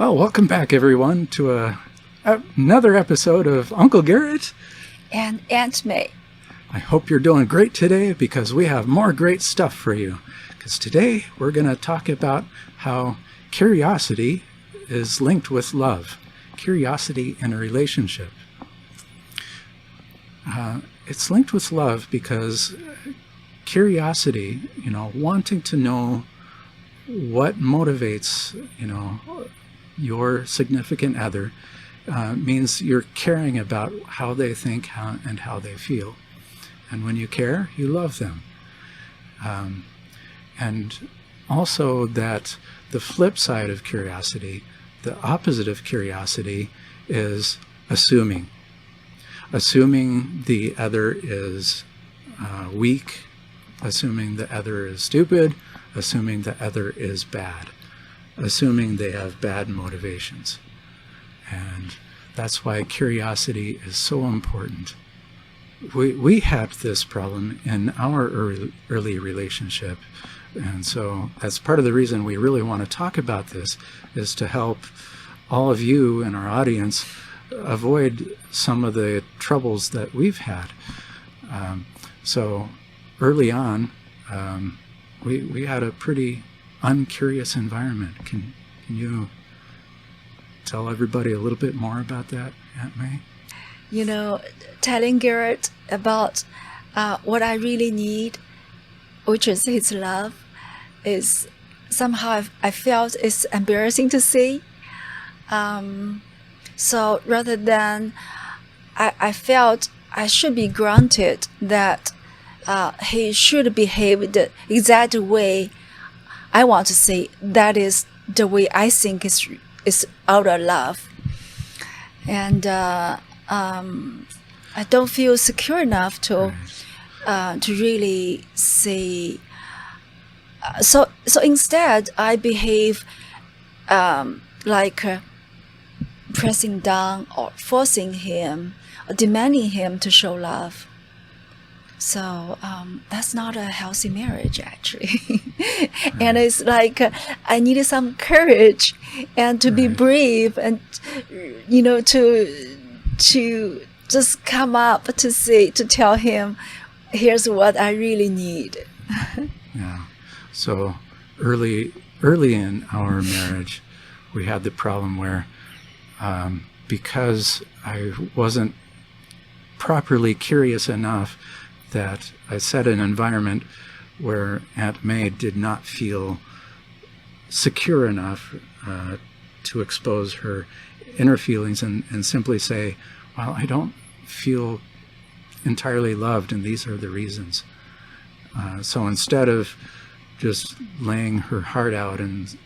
Well, welcome back, everyone, to another episode of Uncle Garrett and Aunt May. I hope you're doing great today because we have more great stuff for you. Because today we're going to talk about how curiosity is linked with love. Curiosity in a relationship. It's linked with love because curiosity, wanting to know what motivates, your significant other, means you're caring about how they think and how they feel. And when you care, you love them. And also that the flip side of curiosity, the opposite of curiosity, is assuming. Assuming the other is weak, assuming the other is stupid, assuming the other is bad, assuming they have bad motivations. And that's why curiosity is so important. We had this problem in our early relationship, and so that's part of the reason we really want to talk about this, is to help all of you and our audience avoid some of the troubles that we've had. So early on, we had a pretty uncurious environment. Can you tell everybody a little bit more about that, Aunt May? Telling Garrett about what I really need, which is his love, is somehow I felt it's embarrassing to say. So rather than, I felt I should be granted that he should behave the exact way I want to say. That is the way I think is out of love. And I don't feel secure enough to really say. So instead, I behave like pressing down or forcing him, or demanding him to show love. So that's not a healthy marriage, actually. And it's like I needed some courage and to be brave and, to just come up to tell him, here's what I really need. Yeah. So early in our marriage, we had the problem where because I wasn't properly curious enough, that I set an environment where Aunt May did not feel secure enough to expose her inner feelings and simply say, well, I don't feel entirely loved, and these are the reasons. So instead of just laying her heart out and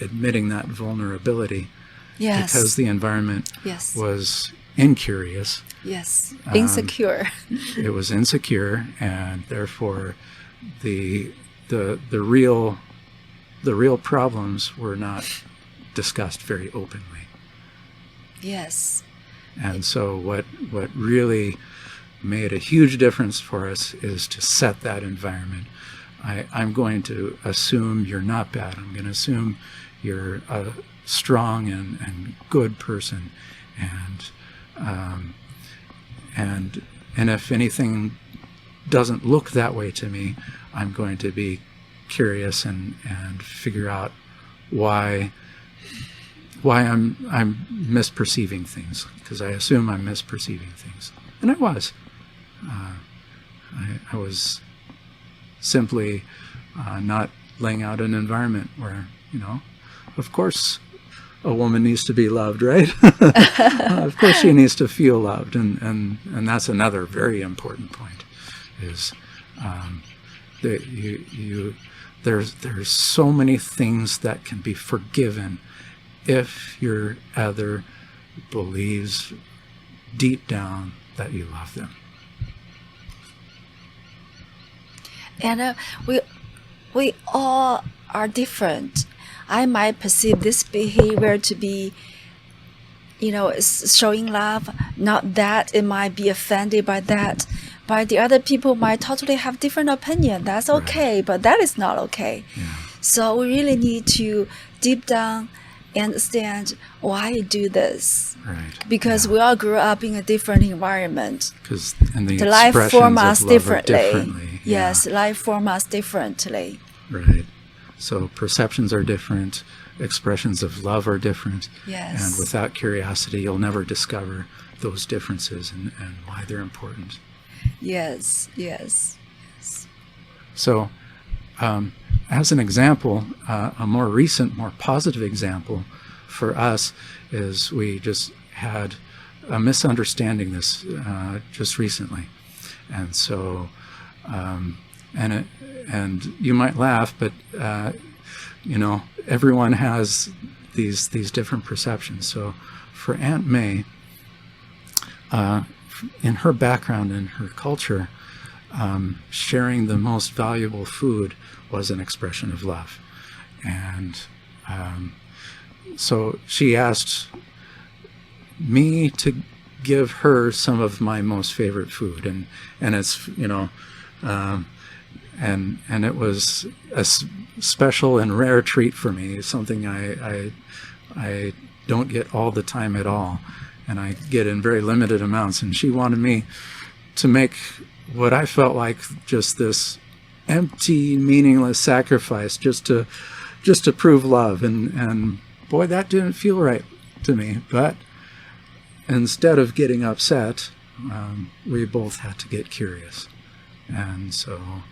admitting that vulnerability, yes, because the environment yes, was incurious. Yes, insecure. It was insecure, and therefore the real problems were not discussed very openly. Yes. And so what really made a huge difference for us is to set that environment. I'm going to assume you're not bad. I'm going to assume you're a strong and good person, and if anything doesn't look that way to me, I'm going to be curious and figure out why I'm misperceiving things, because I assume I'm misperceiving things, and I was. I was simply not laying out an environment where, of course, a woman needs to be loved, right? Of course she needs to feel loved, and that's another very important point, is that there's so many things that can be forgiven if your other believes deep down that you love them. And we all are different. I might perceive this behavior to be, showing love, not that. It might be offended by that. But the other people might totally have different opinion. That's okay, right. But that is not okay. Yeah. So we really need to deep down understand why I do this. Right. Because we all grew up in a different environment. Because and the life expressions form of us love are differently. differently. Yes, life form us differently. Right. So perceptions are different, expressions of love are different. Yes. And without curiosity, you'll never discover those differences and why they're important. Yes. So, as an example, a more recent, more positive example for us is we just had a misunderstanding this just recently. And so, and you might laugh, but everyone has these different perceptions. So for Aunt May, in her background and her culture, sharing the most valuable food was an expression of love. And so she asked me to give her some of my most favorite food, and it's and it was a special and rare treat for me, something I don't get all the time at all, and I get in very limited amounts. And she wanted me to make what I felt like just this empty, meaningless sacrifice just to prove love, and boy, that didn't feel right to me. But instead of getting upset, we both had to get curious, and so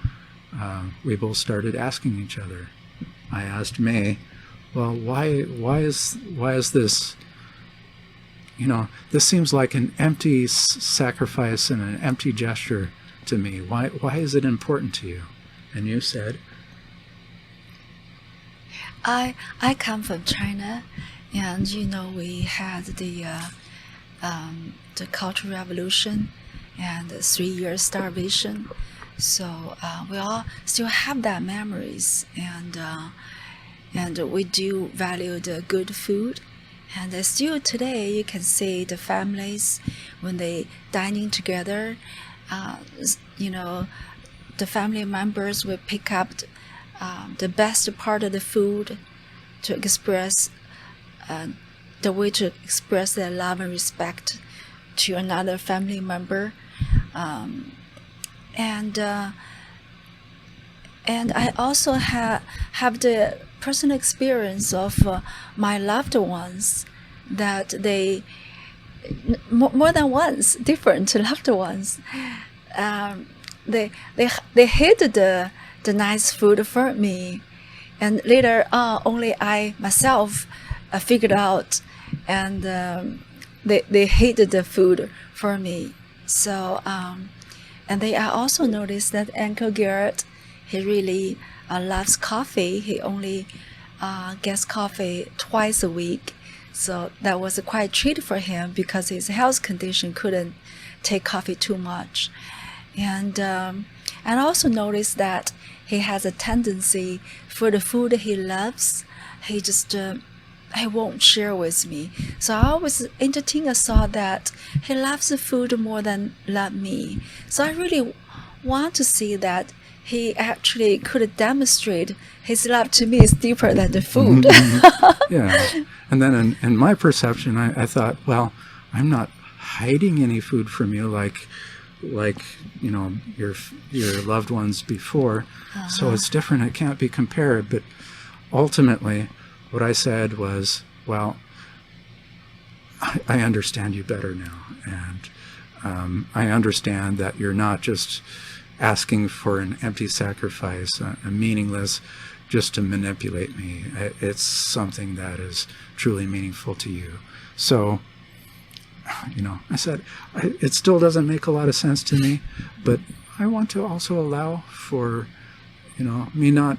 we both started asking each other. I asked May, well, why is this? This seems like an empty sacrifice and an empty gesture to me. Why is it important to you? And you said, I come from China, and we had the Cultural Revolution and the 3-year starvation. So we all still have that memories, and we do value the good food. And still today, you can see the families when they dining together. The family members will pick up the best part of the food to express the way to express their love and respect to another family member. And I also have the personal experience of my loved ones, that they more than once, different loved ones, they hated the nice food for me, and later on only I myself figured out, and they hated the food for me. So and I also noticed that Uncle Garrett, he really loves coffee. He only gets coffee twice a week. So that was a quite treat for him, because his health condition couldn't take coffee too much. And I also noticed that he has a tendency for the food he loves, he just he won't share with me. So I always entertain a thought that he loves the food more than love me. So I really want to see that he actually could demonstrate his love to me is deeper than the food. Yeah. And then in my perception, I thought, well, I'm not hiding any food from you like your loved ones before. So it's different. It can't be compared. But ultimately, what I said was, well, I understand you better now, and I understand that you're not just asking for an empty sacrifice, a meaningless, just to manipulate me. It's something that is truly meaningful to you. So, I said, it still doesn't make a lot of sense to me, but I want to also allow for, me not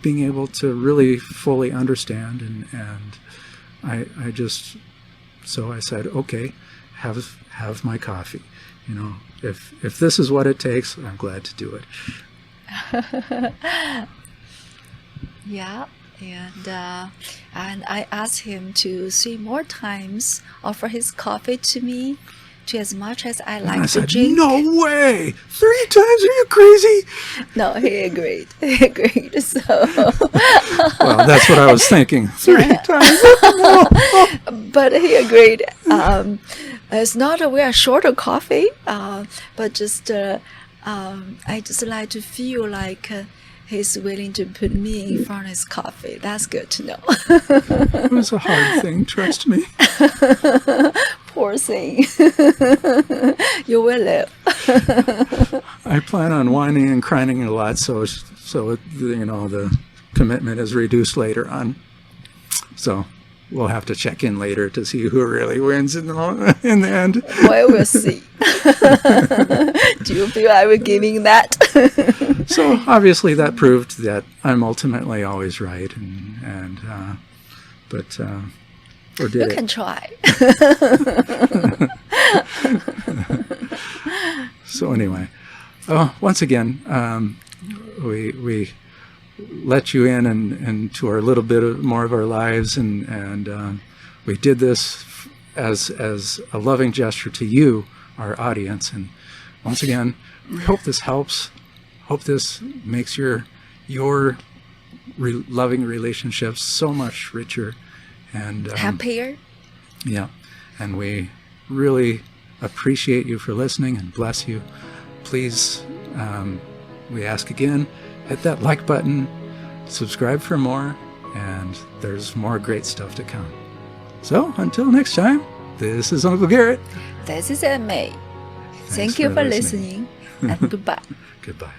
being able to really fully understand, and I just, so I said, okay, have my coffee. If this is what it takes, I'm glad to do it. Yeah, and I asked him to 3 more times offer his coffee to me, to as much as I And I like to said, drink. no way! 3 times? Are you crazy? No, he agreed. He agreed. So, Well, that's what I was thinking. 3 times? but he agreed. It's not that we are short of coffee, but just I just like to feel like he's willing to put me in front of his coffee. That's good to know. It was a hard thing, trust me. Poor thing. You will live. I plan on whining and crying a lot, so the commitment is reduced later on. So we'll have to check in later to see who really wins in the end. Well, we'll see. Do you feel I was giving that? So obviously that proved that I'm ultimately always right, or did You it? can try. So anyway, once again, we let you in and to our little bit more of our lives, and we did this as a loving gesture to you, our audience. And once again, we hope this helps. Hope this makes your loving relationships so much richer and Happier. Yeah, and we really appreciate you for listening and bless you. Please, we ask again, hit that like button, subscribe for more, and there's more great stuff to come. So until next time, this is Uncle Garrett. This is May. Thanks Thank you for for listening. listening and goodbye. Goodbye.